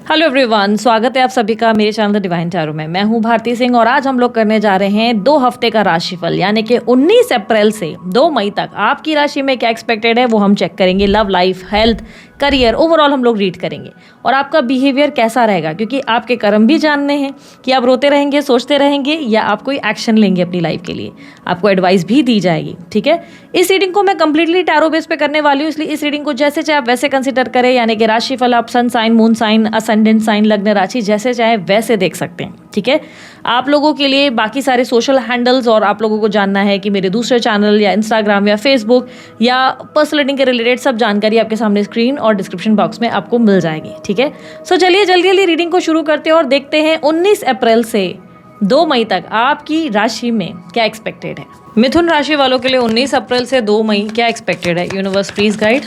Hello everyone, स्वागत है आप सभी का मेरे चैनल द डिवाइन टैरो में। मैं हूं भारती सिंह और आज हम लोग करने जा रहे हैं 2 हफ्ते का राशिफल, यानी कि 19 अप्रैल से 2 मई तक आपकी राशि में क्या एक्सपेक्टेड है वो हम चेक करेंगे। Love life, health, career, overall हम लोग रीड करेंगे और आपका बिहेवियर कैसा रहेगा, क्योंकि आपके कर्म भी जानने हैं कि आप रोते रहेंगे, सोचते रहेंगे या आप कोई एक्शन लेंगे अपनी लाइफ के लिए। आपको एडवाइस भी दी जाएगी, ठीक है। इस रीडिंग को मैं कंप्लीटली टैरो बेस पे करने वाली हूँ, इसलिए इस रीडिंग को जैसे चाहे आप वैसे कंसिडर करें, यानी कि राशिफल आप sun sign, moon sign, ascendant sign, लग्न राशि जैसे चाहे वैसे देख सकते हैं, ठीक है। आप लोगों के लिए बाकी सारे सोशल हैंडल्स और आप लोगों को जानना है कि मेरे दूसरे चैनल या इंस्टाग्राम या फेसबुक या पर्सनल रीडिंग के रिलेटेड सब जानकारी आपके सामने स्क्रीन और डिस्क्रिप्शन बॉक्स में आपको मिल जाएगी, ठीक है। सो चलिए जल्दी जल्दी रीडिंग को शुरू करते हैं और देखते हैं 19 अप्रैल से 2 मई तक आपकी राशि में क्या एक्सपेक्टेड है। मिथुन राशि वालों के लिए 19 अप्रैल से 2 मई क्या एक्सपेक्टेड है। Universe please guide.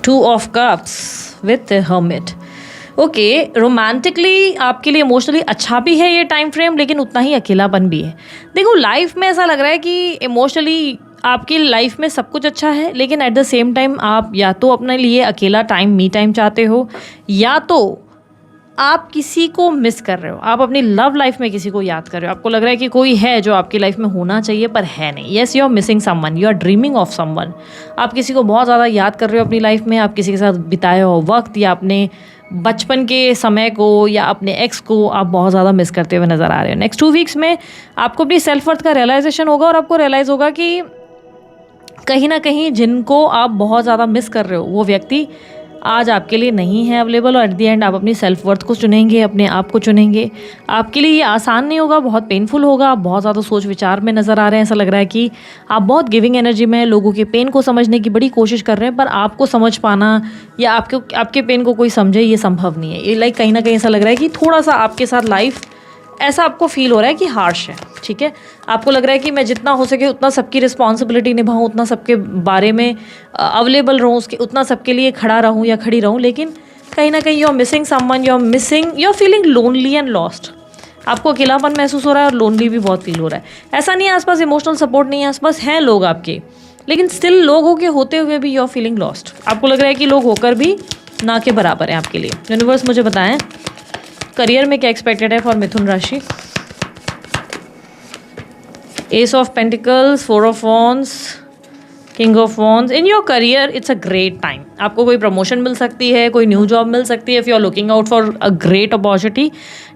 2 of cups with hermit. Okay, romantically आपके लिए इमोशनली अच्छा भी है ये टाइम फ्रेम, लेकिन उतना ही अकेलापन भी है। देखो, लाइफ में ऐसा लग रहा है कि इमोशनली आपकी लाइफ में सब कुछ अच्छा है, लेकिन एट द सेम टाइम आप या तो अपने लिए अकेला टाइम, मी टाइम चाहते हो, या तो आप किसी को मिस कर रहे हो। आप अपनी लव लाइफ में किसी को याद कर रहे हो। आपको लग रहा है कि कोई है जो आपकी लाइफ में होना चाहिए पर है नहीं। Yes, you are missing someone, you are dreaming of someone. आप किसी को बहुत ज़्यादा याद कर रहे हो अपनी लाइफ में। आप किसी के साथ बिताए हो वक्त या अपने बचपन के समय को या अपने एक्स को आप बहुत ज़्यादा मिस करते हुए नज़र आ रहे हो। नेक्स्ट 2 वीक्स में आपको अपनी सेल्फ वर्थ का रियलाइजेशन होगा और आपको रियलाइज़ होगा कि कहीं ना कहीं जिनको आप बहुत ज़्यादा मिस कर रहे हो वो व्यक्ति आज आपके लिए नहीं है अवेलेबल, और एट द एंड आप अपनी सेल्फ वर्थ को चुनेंगे, अपने आप को चुनेंगे। आपके लिए ये आसान नहीं होगा, बहुत पेनफुल होगा। आप बहुत ज़्यादा सोच विचार में नज़र आ रहे हैं। ऐसा लग रहा है कि आप बहुत गिविंग एनर्जी में हैं, लोगों के पेन को समझने की बड़ी कोशिश कर रहे हैं, पर आपको समझ पाना या आपके पेन को कोई समझे ये संभव नहीं है। ये लाइक कहीं ना कहीं ऐसा लग रहा है कि थोड़ा सा आपके साथ लाइफ ऐसा आपको फील हो रहा है कि हार्श है, ठीक है। आपको लग रहा है कि मैं जितना हो सके उतना सबकी रिस्पॉन्सिबिलिटी निभाऊं, उतना सबके बारे में अवेलेबल रहूं, उसके उतना सबके लिए खड़ा रहूं या खड़ी रहूं, लेकिन कहीं ना कहीं you are missing someone, you are feeling lonely and lost. आपको अकेलापन महसूस हो रहा है और लोनली भी बहुत फील हो रहा है। ऐसा नहीं है आसपास इमोशनल सपोर्ट नहीं है, आसपास हैं लोग आपके, लेकिन स्टिल लोगों के होते हुए भी यू आर फीलिंग लॉस्ट। आपको लग रहा है कि लोग होकर भी ना के बराबर हैं आपके लिए। यूनिवर्स मुझे बताएं करियर में क्या एक्सपेक्टेड है फॉर मिथुन राशि। S of pentacles, 4 of wands, king of wands. In your career it's a great time. आपको कोई प्रमोशन मिल सकती है, कोई न्यू जॉब मिल सकती है। If you are looking out for a great opportunity,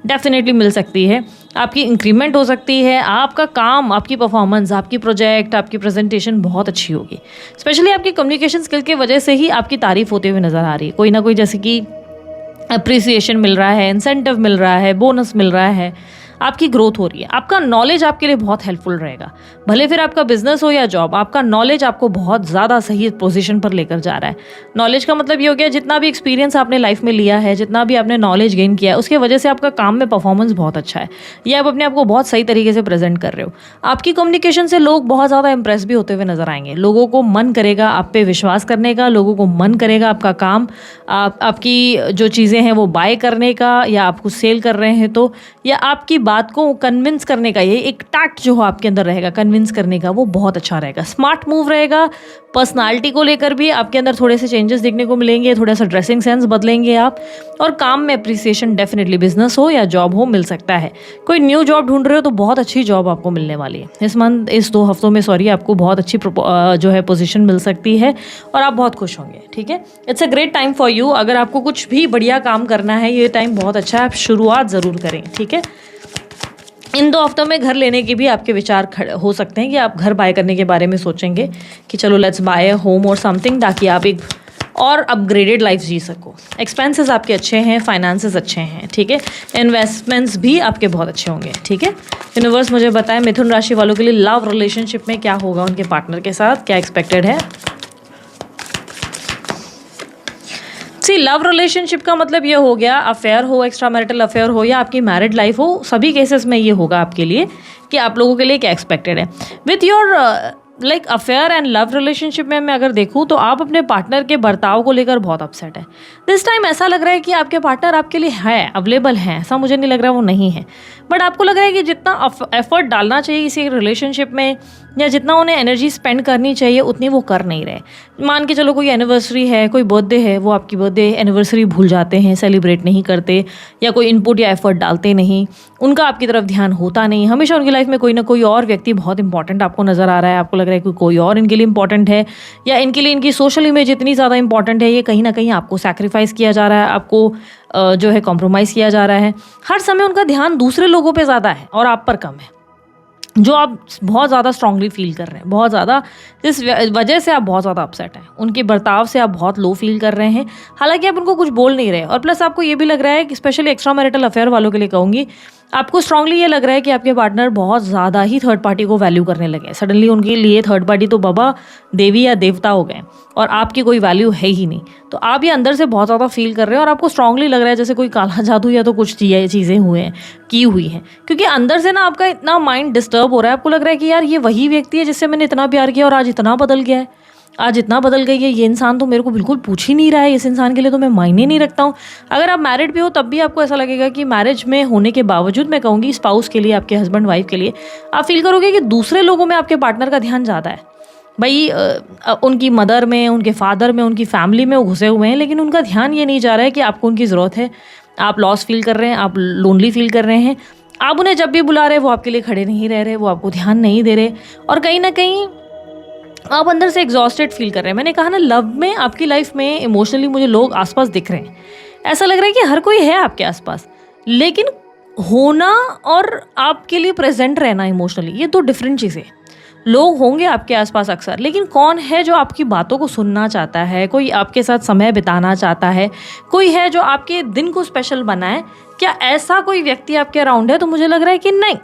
definitely मिल सकती है। आपकी इंक्रीमेंट हो सकती है। आपका काम, आपकी परफॉर्मेंस, आपकी प्रोजेक्ट, आपकी प्रेजेंटेशन बहुत अच्छी होगी। स्पेशली आपकी कम्युनिकेशन स्किल की वजह से ही आपकी तारीफ होते हुए नजर आ रही है। कोई ना कोई, जैसे कि अप्रिसिएशन मिल रहा है, इंसेंटिव मिल रहा है, बोनस मिल रहा है, आपकी ग्रोथ हो रही है। आपका नॉलेज आपके लिए बहुत हेल्पफुल रहेगा। भले फिर आपका बिजनेस हो या जॉब, आपका नॉलेज आपको बहुत ज़्यादा सही पोजीशन पर लेकर जा रहा है। नॉलेज का मतलब ये हो गया, जितना भी एक्सपीरियंस आपने लाइफ में लिया है, जितना भी आपने नॉलेज गेन किया है, उसकी वजह से आपका काम में परफॉर्मेंस बहुत अच्छा है। ये आप अपने आप को बहुत सही तरीके से प्रेजेंट कर रहे हो। आपकी कम्युनिकेशन से लोग बहुत ज़्यादा इंप्रेस भी होते हुए नजर आएंगे। लोगों को मन करेगा आप पे विश्वास करने का, लोगों को मन करेगा आपका काम, आपकी जो चीज़ें हैं वो बाय करने का, या आप कुछ सेल कर रहे हैं तो, या आपकी बात को कन्विंस करने का, ये एक टैक्ट जो हो आपके अंदर रहेगा कन्विंस करने का, वो बहुत अच्छा रहेगा। स्मार्ट मूव रहेगा। पर्सनालिटी को लेकर भी आपके अंदर थोड़े से चेंजेस देखने को मिलेंगे, थोड़ा सा ड्रेसिंग सेंस बदलेंगे आप, और काम में अप्रिसिएशन डेफिनेटली, बिजनेस हो या जॉब हो, मिल सकता है। कोई न्यू जॉब ढूंढ रहे हो तो बहुत अच्छी जॉब आपको मिलने वाली है इस 2 हफ्तों में। आपको बहुत अच्छी जो है पोजीशन मिल सकती है और आप बहुत खुश होंगे, ठीक है। It's a great time for you. अगर आपको कुछ भी बढ़िया काम करना है, ये टाइम बहुत अच्छा है, आप शुरुआत ज़रूर करें, ठीक है। इन 2 हफ्तों में घर लेने के भी आपके विचार हो सकते हैं कि आप घर बाय करने के बारे में सोचेंगे कि चलो लेट्स बाय अ होम और समथिंग, ताकि आप एक और अपग्रेडेड लाइफ जी सको। एक्सपेंसेस आपके अच्छे हैं, फाइनेंसेस अच्छे हैं, ठीक है। इन्वेस्टमेंट्स भी आपके बहुत अच्छे होंगे, ठीक है। यूनिवर्स मुझे बताएं मिथुन राशि वालों के लिए लव रिलेशनशिप में क्या होगा, उनके पार्टनर के साथ क्या एक्सपेक्टेड है। लव रिलेशनशिप का मतलब ये हो गया, अफेयर हो, एक्स्ट्रा मैरिटल अफेयर हो या आपकी मैरिड लाइफ हो, सभी केसेस में ये होगा आपके लिए कि आप लोगों के लिए क्या एक्सपेक्टेड है। With your like affair and love relationship में मैं अगर देखूँ तो आप अपने पार्टनर के बर्ताव को लेकर बहुत अपसेट है। दिस टाइम ऐसा लग रहा है कि आपके पार्टनर आपके लिए है, अवेलेबल है, ऐसा मुझे नहीं लग रहा वो नहीं है, बट आपको लग रहा है कि जितना एफर्ट डालना चाहिए किसी रिलेशनशिप में या जितना उन्हें एनर्जी स्पेंड करनी चाहिए उतनी वो कर नहीं रहे। मान के चलो कोई एनिवर्सरी है, कोई बर्थडे है, वो आपकी बर्थडे एनिवर्सरी भूल जाते हैं, सेलिब्रेट नहीं करते या कोई इनपुट या एफर्ट डालते नहीं, उनका आपकी तरफ ध्यान होता नहीं। हमेशा उनकी लाइफ में कोई ना कोई और व्यक्ति बहुत इंपॉर्टेंट आपको नज़र आ रहा है, आपको लग रहा है कि कोई और इनके लिए इंपॉर्टेंट है या इनके लिए इनकी सोशल इमेज इतनी ज़्यादा इंपॉर्टेंट है, ये कहीं ना कहीं आपको सैक्रिफाइस किया जा रहा है, आपको जो है कॉम्प्रोमाइज़ किया जा रहा है। हर समय उनका ध्यान दूसरे लोगों पे ज़्यादा है और आप पर कम है, जो आप बहुत ज़्यादा स्ट्रांगली फील कर रहे हैं, बहुत ज़्यादा जिस वजह से आप बहुत ज़्यादा अपसेट हैं। उनके बर्ताव से आप बहुत लो फील कर रहे हैं, हालांकि आप उनको कुछ बोल नहीं रहे। और प्लस आपको ये भी लग रहा है कि स्पेशली एक्स्ट्रा मैरिटल अफेयर वालों के लिए कहूँगी, आपको स्ट्रांगली ये लग रहा है कि आपके पार्टनर बहुत ज़्यादा ही थर्ड पार्टी को वैल्यू करने लगे। सडनली उनके लिए थर्ड पार्टी तो बाबा देवी या देवता हो गए और आपकी कोई वैल्यू है ही नहीं। तो आप ये अंदर से बहुत ज़्यादा फील कर रहे हैं और आपको स्ट्रांगली लग रहा है जैसे कोई काला जादू या तो कुछ चीज़ें की हुई हैं, क्योंकि अंदर से ना आपका इतना माइंड डिस्टर्ब हो रहा है। आपको लग रहा है कि यार ये वही व्यक्ति है जिससे मैंने इतना प्यार किया और आज इतना बदल गया है, आज इतना बदल गई है, ये इंसान तो मेरे को बिल्कुल पूछ ही नहीं रहा है, इस इंसान के लिए तो मैं मायने नहीं रखता हूँ। अगर आप मैरिड भी हो तब भी आपको ऐसा लगेगा कि मैरिज में होने के बावजूद, मैं कहूँगी स्पाउस के लिए, आपके हस्बैंड वाइफ के लिए, आप फील करोगे कि दूसरे लोगों में आपके पार्टनर का ध्यान ज़्यादा है। भाई उनकी मदर में, उनके फादर में, उनकी फैमिली में वो घुसे हुए हैं, लेकिन उनका ध्यान ये नहीं जा रहा है कि आपको उनकी ज़रूरत है। आप लॉस फील कर रहे हैं, आप लोनली फील कर रहे हैं, आप उन्हें जब भी बुला रहे वो आपके लिए खड़े नहीं रह रहे, वो आपको ध्यान नहीं दे रहे और कहीं ना कहीं आप अंदर से एग्जॉस्टेड फील कर रहे हैं। मैंने कहा ना, लव में, आपकी लाइफ में इमोशनली मुझे लोग आसपास दिख रहे हैं। ऐसा लग रहा है कि हर कोई है आपके आसपास, लेकिन होना और आपके लिए प्रेजेंट रहना इमोशनली, ये दो डिफरेंट चीज़ें। लोग होंगे आपके आसपास अक्सर, लेकिन कौन है जो आपकी बातों को सुनना चाहता है, कोई आपके साथ समय बिताना चाहता है, कोई है जो आपके दिन को स्पेशल बनाए? क्या ऐसा कोई व्यक्ति आपके अराउंड है? तो मुझे लग रहा है कि नहीं,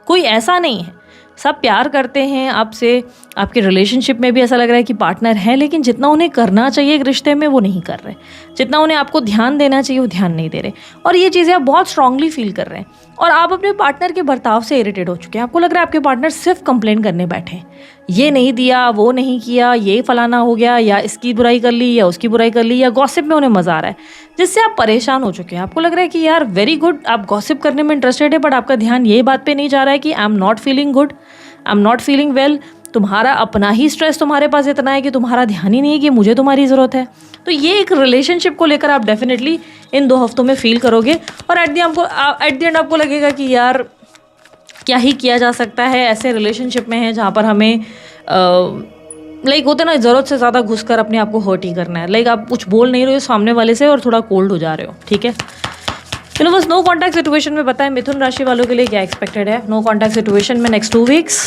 कोई ऐसा नहीं है। सब प्यार करते हैं आपसे, आपके रिलेशनशिप में भी ऐसा लग रहा है कि पार्टनर है, लेकिन जितना उन्हें करना चाहिए एक रिश्ते में वो नहीं कर रहे, जितना उन्हें आपको ध्यान देना चाहिए वो ध्यान नहीं दे रहे। और ये चीज़ें आप बहुत स्ट्रांगली फील कर रहे हैं और आप अपने पार्टनर के बर्ताव से इरिटेट हो चुके हैं। आपको लग रहा है आपके पार्टनर सिर्फ कंप्लेन करने बैठे हैं, ये नहीं दिया, वो नहीं किया, ये फलाना हो गया, या इसकी बुराई कर ली या उसकी बुराई कर ली, या गॉसिप में उन्हें मज़ा आ रहा है, जिससे आप परेशान हो चुके हैं। आपको लग रहा है कि यार वेरी गुड, आप गॉसिप करने में इंटरेस्टेड है, बट आपका ध्यान ये बात पे नहीं जा रहा है कि I am not feeling good, I am not feeling well. तुम्हारा अपना ही स्ट्रेस तुम्हारे पास इतना है कि तुम्हारा ध्यान ही नहीं है कि मुझे तुम्हारी ज़रूरत है। तो ये एक रिलेशनशिप को लेकर आप डेफिनेटली इन 2 हफ्तों में फील करोगे और एट द एंड आपको लगेगा कि यार क्या ही किया जा सकता है। ऐसे रिलेशनशिप में है जहाँ पर हमें लाइक होता है ना, ज़रूरत से ज़्यादा घुसकर अपने आप को हर्ट ही करना है। लाइक आप कुछ बोल नहीं रहे हो सामने वाले से और थोड़ा कोल्ड हो जा रहे हो, ठीक है। चलो बस नो कॉन्टैक्ट सिचुएशन में बताएं मिथुन राशि वालों के लिए क्या एक्सपेक्टेड है नो कॉन्टैक्ट सिचुएशन में next 2 weeks.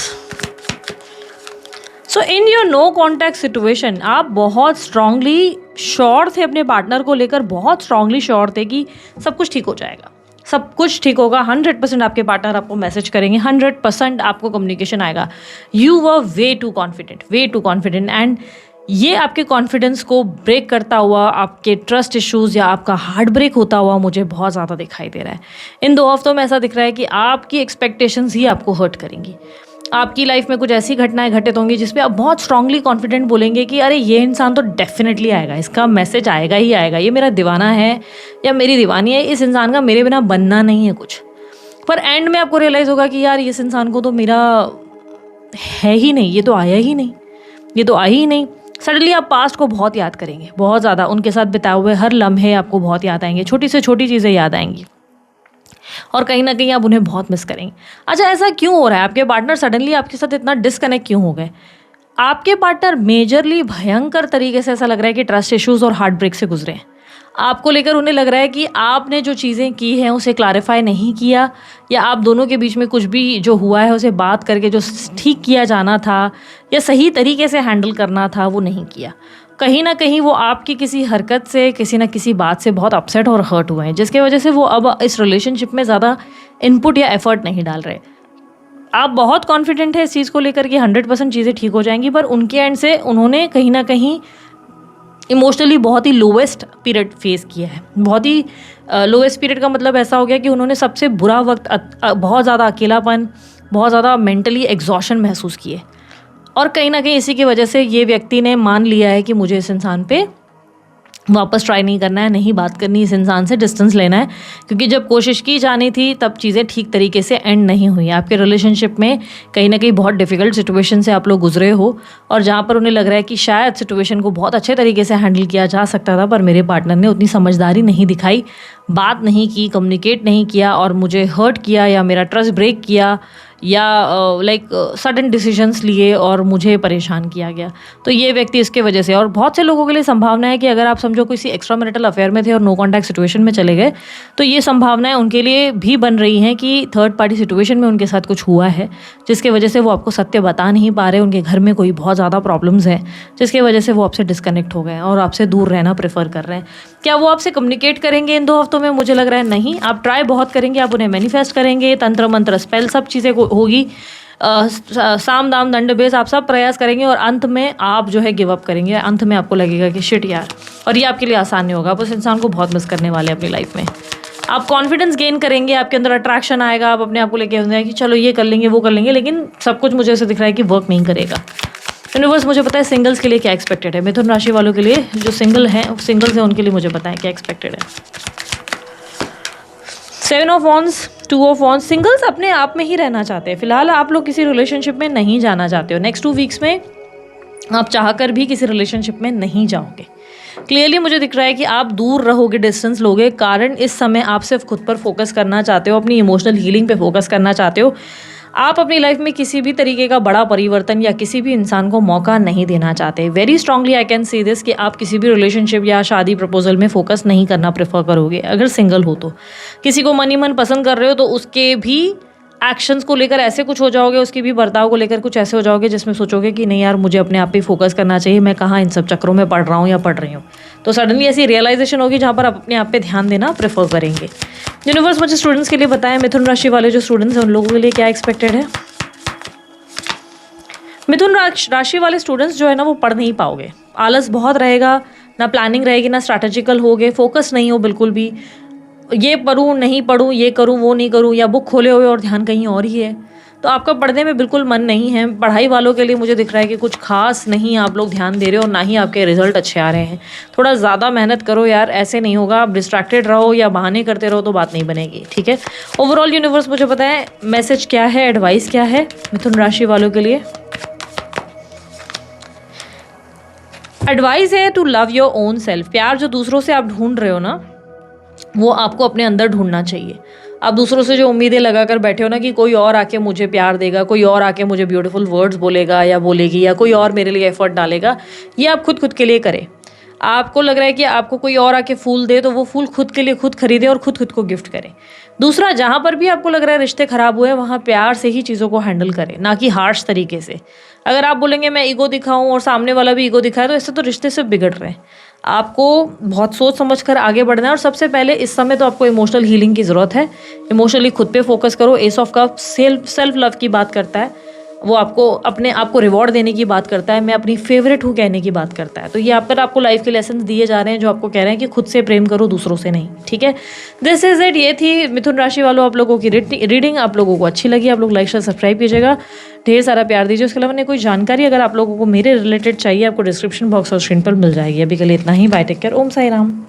So in your no contact situation आप बहुत स्ट्रांगली श्योर थे अपने पार्टनर को लेकर, बहुत स्ट्रांगली श्योर थे कि सब कुछ ठीक हो जाएगा, सब कुछ ठीक होगा। 100% आपके पार्टनर आपको मैसेज करेंगे, 100% आपको कम्युनिकेशन आएगा। You were way too confident and ये आपके कॉन्फिडेंस को ब्रेक करता हुआ, आपके ट्रस्ट इश्यूज़ या आपका हार्ट ब्रेक होता हुआ मुझे बहुत ज़्यादा दिखाई दे रहा है। इन 2 हफ्तों में ऐसा दिख रहा है कि आपकी एक्सपेक्टेशंस ही आपको हर्ट करेंगी। आपकी लाइफ में कुछ ऐसी घटनाएं घटित होंगी जिसपे आप बहुत स्ट्रांगली कॉन्फिडेंट बोलेंगे कि अरे ये इंसान तो डेफिनेटली आएगा, इसका मैसेज आएगा ही आएगा, ये मेरा दीवाना है या मेरी दीवानी है, इस इंसान का मेरे बिना बनना नहीं है कुछ। पर एंड में आपको रियलाइज़ होगा कि यार इस इंसान को तो मेरा है ही नहीं, ये तो आया ही नहीं, ये तो आई ही नहीं। सडनली आप पास्ट को बहुत याद करेंगे, बहुत ज़्यादा उनके साथ बिताए हुए हर लम्हे आपको बहुत याद आएंगे, छोटी से छोटी चीज़ें याद आएंगी और कहीं ना कहीं आप उन्हें बहुत मिस करेंगे। अच्छा, ऐसा क्यों हो रहा है? आपके पार्टनर सडनली आपके साथ इतना डिस्कनेक्ट क्यों हो गए? आपके पार्टनर मेजरली भयंकर तरीके से ऐसा लग रहा है कि ट्रस्ट इश्यूज़ और हार्ट ब्रेक से गुजरे हैं। आपको लेकर उन्हें लग रहा है कि आपने जो चीज़ें की हैं उसे क्लैरिफाई नहीं किया, या आप दोनों के बीच में कुछ भी जो हुआ है उसे बात करके जो ठीक किया जाना था या सही तरीके से हैंडल करना था वो नहीं किया। कहीं ना कहीं वो आपकी किसी हरकत से, किसी ना किसी बात से बहुत अपसेट और हर्ट हुए हैं, जिसके वजह से वो अब इस रिलेशनशिप में ज़्यादा इनपुट या एफर्ट नहीं डाल रहे। आप बहुत कॉन्फिडेंट है इस चीज़ को लेकर कि 100% चीज़ें ठीक हो जाएंगी, पर उनके एंड से उन्होंने कहीं ना कहीं इमोशनली बहुत ही लोवेस्ट पीरियड फेस किया है। बहुत ही लोवेस्ट पीरियड का मतलब ऐसा हो गया कि उन्होंने सबसे बुरा वक्त, बहुत ज़्यादा अकेलापन, बहुत ज़्यादा मेंटली एग्जॉशन महसूस किए, और कहीं ना कहीं इसी की वजह से ये व्यक्ति ने मान लिया है कि मुझे इस इंसान पे वापस ट्राई नहीं करना है, नहीं बात करनी इस इंसान से, डिस्टेंस लेना है, क्योंकि जब कोशिश की जानी थी तब चीज़ें ठीक तरीके से एंड नहीं हुई। आपके रिलेशनशिप में कहीं ना कहीं बहुत डिफ़िकल्ट सिचुएशन से आप लोग गुजरे हो, और जहाँ पर उन्हें लग रहा है कि शायद सिचुएशन को बहुत अच्छे तरीके से हैंडल किया जा सकता था, पर मेरे पार्टनर ने उतनी समझदारी नहीं दिखाई, बात नहीं की, कम्युनिकेट नहीं किया और मुझे हर्ट किया या मेरा ट्रस्ट ब्रेक किया या लाइक सडन डिसीजंस लिए और मुझे परेशान किया गया। तो ये व्यक्ति इसके वजह से, और बहुत से लोगों के लिए संभावना है कि अगर आप समझो किसी एक्स्ट्रा मैरिटल अफेयर में थे और नो कॉन्टैक्ट सिचुएशन में चले गए, तो ये संभावनाएं उनके लिए भी बन रही हैं कि थर्ड पार्टी सिचुएशन में उनके साथ कुछ हुआ है, जिसके वजह से वो आपको सत्य बता नहीं पा रहे, उनके घर में कोई बहुत ज़्यादा प्रॉब्लम्स हैं, जिसकी वजह से वो आपसे डिस्कनेक्ट हो गए हैं और आपसे दूर रहना प्रेफर कर रहे हैं। क्या वो आपसे कम्युनिकेट करेंगे इन 2 हफ्तों में? मुझे लग रहा है नहीं। आप ट्राई बहुत करेंगे, आप उन्हें मैनिफेस्ट करेंगे, तंत्र मंत्र स्पेल सब चीज़ें होगी, साम दाम दंड भेद आप सब प्रयास करेंगे और अंत में आप जो है गिव अप करेंगे। अंत में आपको लगेगा कि शिट यार, और ये आपके लिए आसान नहीं होगा। आप उस इंसान को बहुत मिस करने वाले हैं अपनी लाइफ में। आप कॉन्फिडेंस गेन करेंगे, आपके अंदर अट्रैक्शन आएगा, आप अपने आप को लेके होंगे कि चलो ये कर लेंगे वो कर लेंगे, लेकिन सब कुछ मुझे ऐसे दिख रहा है कि वर्क नहीं करेगा। यूनिवर्स मुझे पता है सिंगल्स के लिए क्या एक्सपेक्टेड है। मिथुन राशि वालों के लिए जो सिंगल्स हैं उनके लिए मुझे पता है क्या एक्सपेक्टेड है। 7 of wands, 2 of wands. Singles अपने आप में ही रहना चाहते हैं। फिलहाल आप लोग किसी रिलेशनशिप में नहीं जाना चाहते हो। नेक्स्ट 2 वीक्स में आप चाहकर भी किसी रिलेशनशिप में नहीं जाओगे। क्लियरली मुझे दिख रहा है कि आप दूर रहोगे, डिस्टेंस लोगे, कारण इस समय आप सिर्फ खुद पर फोकस करना चाहते हो, अपनी इमोशनल हीलिंग पे फोकस करना चाहते हो। आप अपनी लाइफ में किसी भी तरीके का बड़ा परिवर्तन या किसी भी इंसान को मौका नहीं देना चाहते। Very strongly I can see this कि आप किसी भी रिलेशनशिप या शादी प्रपोजल में फोकस नहीं करना प्रेफर करोगे अगर सिंगल हो तो। किसी को मन ही मन पसंद कर रहे हो तो उसके भी एक्शंस को लेकर ऐसे कुछ हो जाओगे, उसकी भी बर्ताव को लेकर कुछ ऐसे हो जाओगे जिसमें सोचोगे कि नहीं यार, मुझे अपने आप पे फोकस करना चाहिए, मैं कहाँ इन सब चक्रों में पढ़ रहा हूँ या पढ़ रही हूँ। तो सडनली ऐसी रियलाइजेशन होगी जहाँ पर आप अपने आप पे ध्यान देना प्रेफर करेंगे। यूनिवर्स मुझे स्टूडेंट्स के लिए बताएं, मिथुन राशि वाले जो स्टूडेंट्स हैं उन लोगों के लिए क्या एक्सपेक्टेड है। मिथुन राशि वाले स्टूडेंट्स जो है ना वो पढ़ नहीं पाओगे, आलस बहुत रहेगा, ना प्लानिंग रहेगी, ना स्ट्रैटेजिकल होगे, फोकस नहीं हो बिल्कुल भी, ये पढ़ूँ नहीं पढ़ूँ, ये करूँ वो नहीं करूँ, या बुक खोले हुए और ध्यान कहीं और ही है। तो आपका पढ़ने में बिल्कुल मन नहीं है। पढ़ाई वालों के लिए मुझे दिख रहा है कि कुछ खास नहीं आप लोग ध्यान दे रहे हो, ना ही आपके रिजल्ट अच्छे आ रहे हैं। थोड़ा ज़्यादा मेहनत करो यार, ऐसे नहीं होगा। आप डिस्ट्रैक्टेड रहो या बहाने करते रहो तो बात नहीं बनेगी, ठीक है। ओवरऑल यूनिवर्स मुझे पता है मैसेज क्या है, एडवाइस क्या है मिथुन राशि वालों के लिए। एडवाइस है to love your own self. प्यार जो दूसरों से आप ढूंढ रहे हो ना, वो आपको अपने अंदर ढूंढना चाहिए। आप दूसरों से जो उम्मीदें लगाकर बैठे हो ना कि कोई और आके मुझे प्यार देगा, कोई और आके मुझे ब्यूटीफुल वर्ड्स बोलेगा या बोलेगी, या कोई और मेरे लिए एफर्ट डालेगा, ये आप खुद के लिए करें। आपको लग रहा है कि आपको कोई और आके फूल दे तो वो फूल खुद के लिए खुद खरीदे और खुद को गिफ्ट करें। दूसरा, जहाँ पर भी आपको लग रहा है रिश्ते खराब हुए, वहाँ प्यार से ही चीज़ों को हैंडल करें, ना कि हार्श तरीके से। अगर आप बोलेंगे मैं ईगो दिखाऊं और सामने वाला भी ईगो दिखाए, तो इससे तो रिश्ते सिर्फ बिगड़ रहे हैं। आपको बहुत सोच समझ कर आगे बढ़ना है, और सबसे पहले इस समय तो आपको इमोशनल हीलिंग की ज़रूरत है। इमोशनली खुद पे फोकस करो। S of cup self love की बात करता है, वो आपको अपने आप को रिवॉर्ड देने की बात करता है, मैं अपनी फेवरेट हूँ कहने की बात करता है। तो ये आपको लाइफ के लेसन दिए जा रहे हैं जो आपको कह रहे हैं कि खुद से प्रेम करो, दूसरों से नहीं, ठीक है। This is it. ये थी मिथुन राशि वालों आप लोगों की रीडिंग। आप लोगों को अच्छी लगी, आप लोग लाइक शेयर सब्सक्राइब कीजिएगा, ढेर सारा प्यार दीजिए। उसके अलावा कोई जानकारी अगर आप लोगों को मेरे रिलेटेड चाहिए, आपको डिस्क्रिप्शन बॉक्स और स्क्रीन पर मिल जाएगी। अभी के लिए इतना ही। बाय, टेक केयर, ओम साई राम।